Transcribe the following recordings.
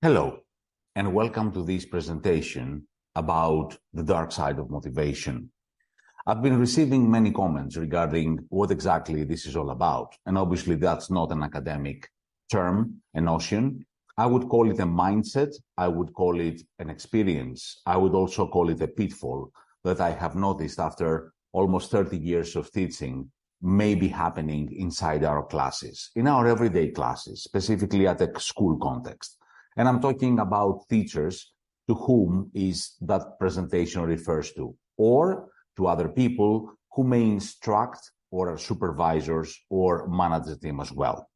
Hello, and welcome to this presentation about the dark side of motivation. I've been receiving many comments regarding what exactly this is all about, and obviously that's not an academic term, a notion. I would call it a mindset, I would call it an experience, I would also call it a pitfall that I have noticed after almost 30 years of teaching may be happening inside our classes, in our everyday classes, specifically at a school context. And I'm talking about teachers to whom is that presentation refers to, or to other people who may instruct or are supervisors or manage the team as well.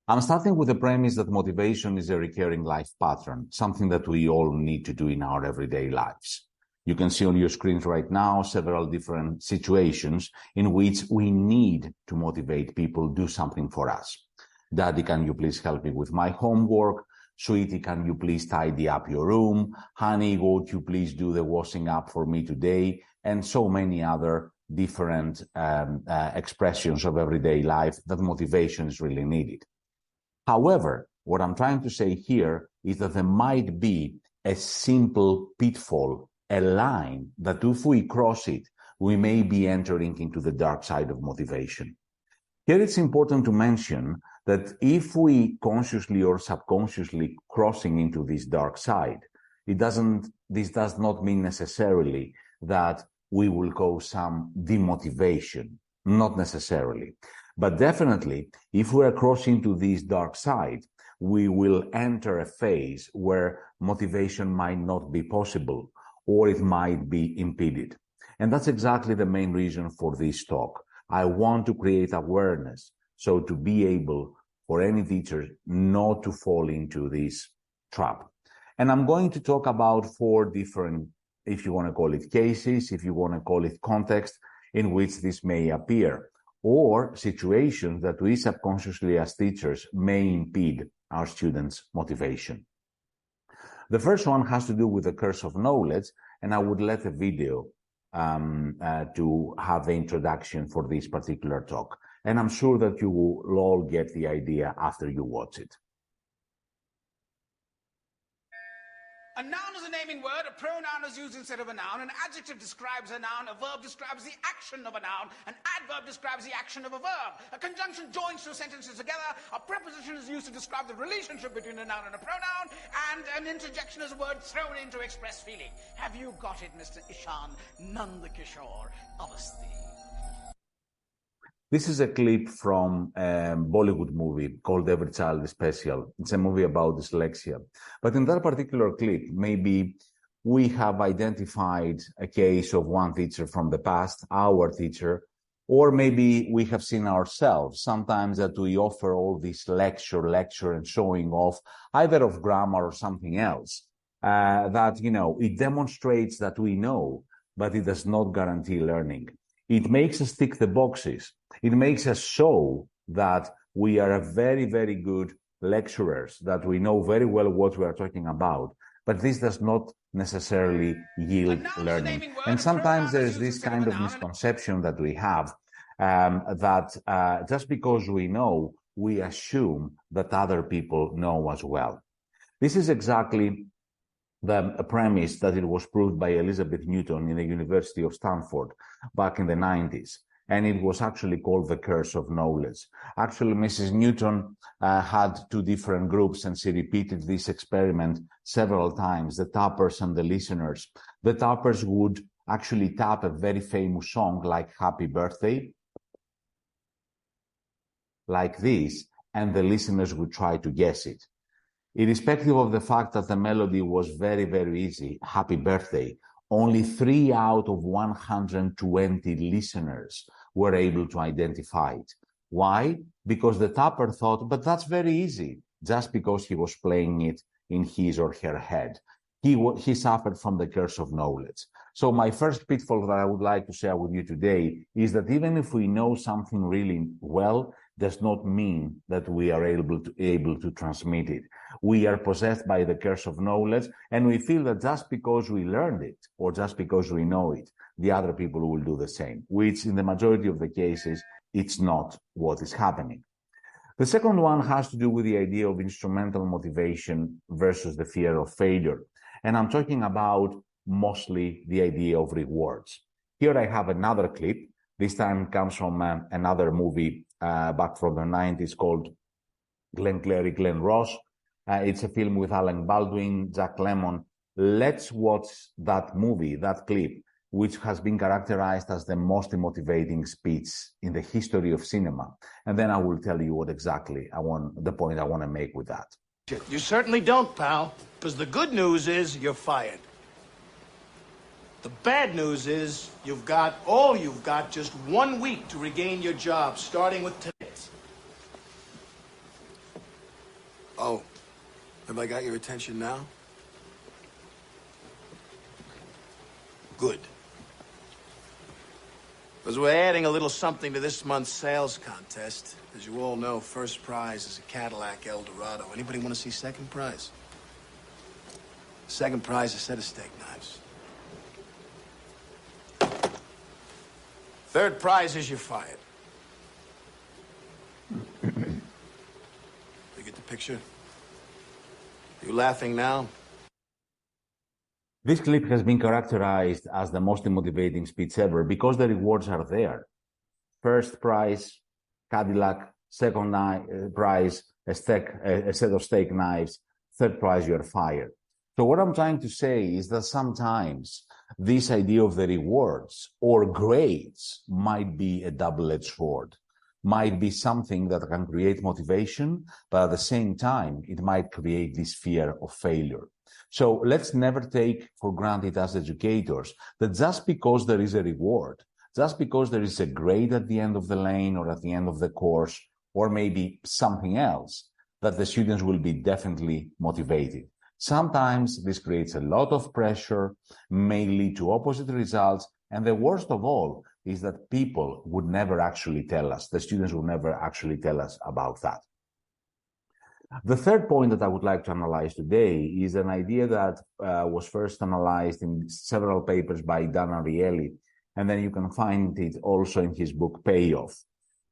I'm starting with the premise that motivation is a recurring life pattern, something that we all need to do in our everyday lives. You can see on your screens right now several different situations in which we need to motivate people to do something for us. Daddy, can you please help me with my homework? Sweetie, can you please tidy up your room? Honey, would you please do the washing up for me today? And so many other different expressions of everyday life that motivation is really needed. However, what I'm trying to say here is that there might be a simple pitfall, a line that if we cross it, we may be entering into the dark side of motivation. Here it's important to mention that if we consciously or subconsciously crossing into this dark side, this does not mean necessarily that we will cause some demotivation, not necessarily. But definitely, if we are crossing into this dark side, we will enter a phase where motivation might not be possible, or it might be impeded. And that's exactly the main reason for this talk. I want to create awareness, so to be able for any teacher not to fall into this trap. And I'm going to talk about 4 different, if you want to call it cases, if you want to call it context, in which this may appear, or situations that we subconsciously as teachers may impede our students' motivation. The first one has to do with the curse of knowledge, and I would let a video to have the introduction for this particular talk. And I'm sure that you will all get the idea after you watch it. A noun is a naming word, a pronoun is used instead of a noun, an adjective describes a noun, a verb describes the action of a noun, an adverb describes the action of a verb. A conjunction joins 2 sentences together, a preposition is used to describe the relationship between a noun and a pronoun, and an interjection is a word thrown in to express feeling. Have you got it, Mr. Ishan Nandakishore Avasti? This is a clip from a Bollywood movie called Every Child is Special. It's a movie about dyslexia. But in that particular clip, maybe we have identified a case of one teacher from the past, our teacher, or maybe we have seen ourselves sometimes that we offer all this lecture and showing off either of grammar or something else that, it demonstrates that we know, but it does not guarantee learning. It makes us tick the boxes. It makes us show that we are a very, very good lecturers, that we know very well what we are talking about. But this does not necessarily yield learning. And sometimes there is this kind of misconception that we have that just because we know, we assume that other people know as well. This is exactly the premise that it was proved by Elizabeth Newton in the University of Stanford back in the 90s. And it was actually called the curse of knowledge. Actually, Mrs. Newton had 2 different groups, and she repeated this experiment several times, the tappers and the listeners. The tappers would actually tap a very famous song like Happy Birthday, like this, and the listeners would try to guess it. Irrespective of the fact that the melody was very, very easy, Happy Birthday, only 3 out of 120 listeners were able to identify it. Why? Because the tapper thought, but that's very easy, just because he was playing it in his or her head. He suffered from the curse of knowledge. So my first pitfall that I would like to share with you today is that even if we know something really well, does not mean that we are able to transmit it. We are possessed by the curse of knowledge, and we feel that just because we learned it or just because we know it, the other people will do the same, which in the majority of the cases, it's not what is happening. The second one has to do with the idea of instrumental motivation versus the fear of failure. And I'm talking about mostly the idea of rewards. Here I have another clip. This time comes from another movie back from the 90s called Glenn Clary, Glenn Ross. It's a film with Alec Baldwin, Jack Lemmon. Let's watch that movie, that clip, which has been characterized as the most motivating speech in the history of cinema. And then I will tell you what exactly the point I want to make with that. You certainly don't, pal, because the good news is you're fired. The bad news is you've got just 1 week to regain your job, starting with today. Oh, have I got your attention now? Good. Because we're adding a little something to this month's sales contest. As you all know, first prize is a Cadillac Eldorado. Anybody want to see second prize? Second prize is a set of steak knives. Third prize is you're fired. You get the picture? You laughing now? This clip has been characterized as the most motivating speech ever because the rewards are there. First prize, Cadillac. Second prize, a set of steak knives. Third prize, you're fired. So what I'm trying to say is that sometimes this idea of the rewards or grades might be a double-edged sword, might be something that can create motivation, but at the same time, it might create this fear of failure. So let's never take for granted as educators that just because there is a reward, just because there is a grade at the end of the lane or at the end of the course, or maybe something else, that the students will be definitely motivated. Sometimes this creates a lot of pressure, may lead to opposite results, and the worst of all is that people would never actually tell us, the students would never actually tell us about that. The third point that I would like to analyze today is an idea that was first analyzed in several papers by Dan Ariely, and then you can find it also in his book Payoff.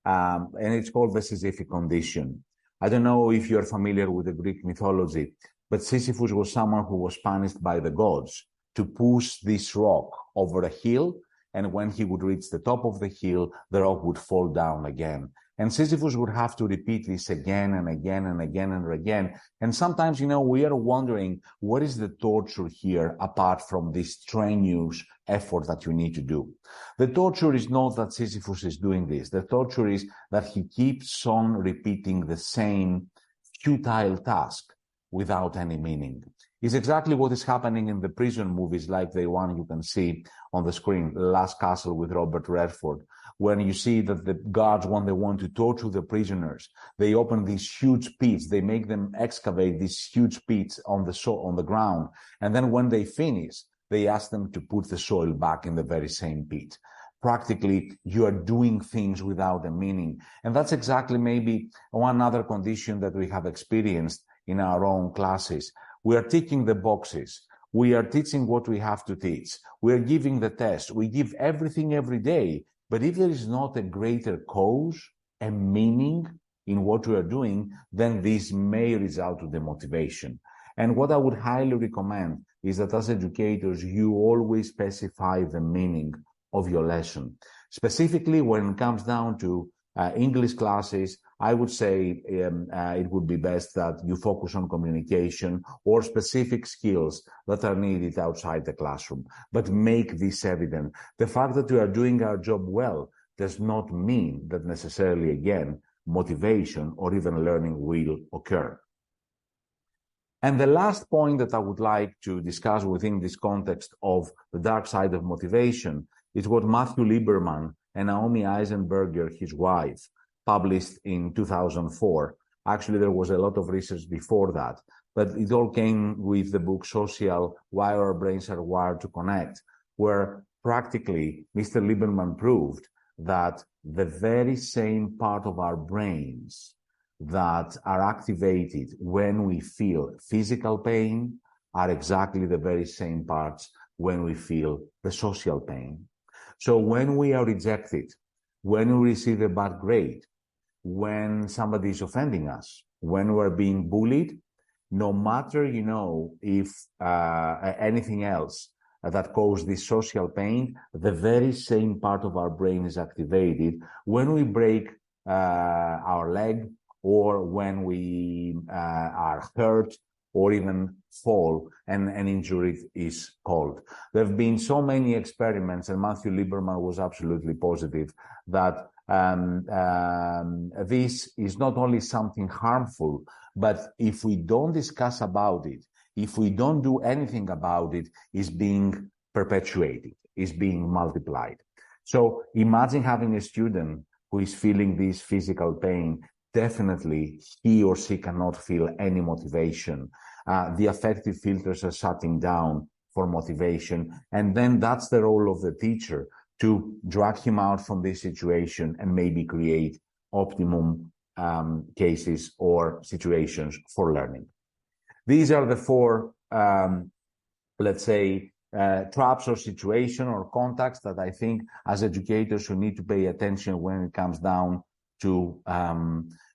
And it's called the Sisyphic condition. I don't know if you're familiar with the Greek mythology, but Sisyphus was someone who was punished by the gods to push this rock over a hill, and when he would reach the top of the hill, the rock would fall down again. And Sisyphus would have to repeat this again and again and again and again. And sometimes, we are wondering, what is the torture here apart from this strenuous effort that you need to do? The torture is not that Sisyphus is doing this. The torture is that he keeps on repeating the same futile task without any meaning. It's exactly what is happening in the prison movies, like the one you can see on the screen, Last Castle with Robert Redford, when you see that the guards, when they want to torture the prisoners, they open these huge pits, they make them excavate these huge pits on the ground, and then when they finish, they ask them to put the soil back in the very same pit. Practically, you are doing things without a meaning. And that's exactly maybe one other condition that we have experienced in our own classes. We are ticking the boxes. We are teaching what we have to teach. We are giving the test. We give everything every day. But if there is not a greater cause, a meaning in what we are doing, then this may result to demotivation. And what I would highly recommend is that as educators, you always specify the meaning of your lesson. Specifically, when it comes down to English classes, I would say it would be best that you focus on communication or specific skills that are needed outside the classroom, but make this evident. The fact that we are doing our job well does not mean that necessarily, again, motivation or even learning will occur. And the last point that I would like to discuss within this context of the dark side of motivation is what Matthew Lieberman and Naomi Eisenberger, his wife, published in 2004. Actually, there was a lot of research before that, but it all came with the book Social, Why Our Brains Are Wired to Connect, where practically Mr. Lieberman proved that the very same part of our brains that are activated when we feel physical pain are exactly the very same parts when we feel the social pain. So when we are rejected, when we receive a bad grade, when somebody is offending us, when we're being bullied, no matter, if anything else that causes this social pain, the very same part of our brain is activated when we break our leg, or when we are hurt, or even fall, and an injury is called. There have been so many experiments, and Matthew Lieberman was absolutely positive that this is not only something harmful, but if we don't discuss about it, if we don't do anything about it, is being perpetuated, is being multiplied. So imagine having a student who is feeling this physical pain. Definitely he or she cannot feel any motivation. The affective filters are shutting down for motivation. And then that's the role of the teacher, to drag him out from this situation and maybe create optimum cases or situations for learning. These are the four, let's say, traps or situation or contacts that I think as educators we need to pay attention when it comes down to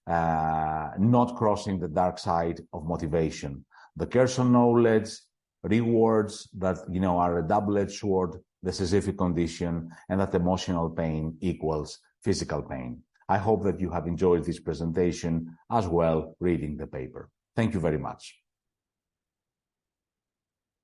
not crossing the dark side of motivation. The Kherson knowledge, rewards that are a double-edged sword, the Sisyphic condition, and that emotional pain equals physical pain. I hope that you have enjoyed this presentation as well reading the paper. Thank you very much.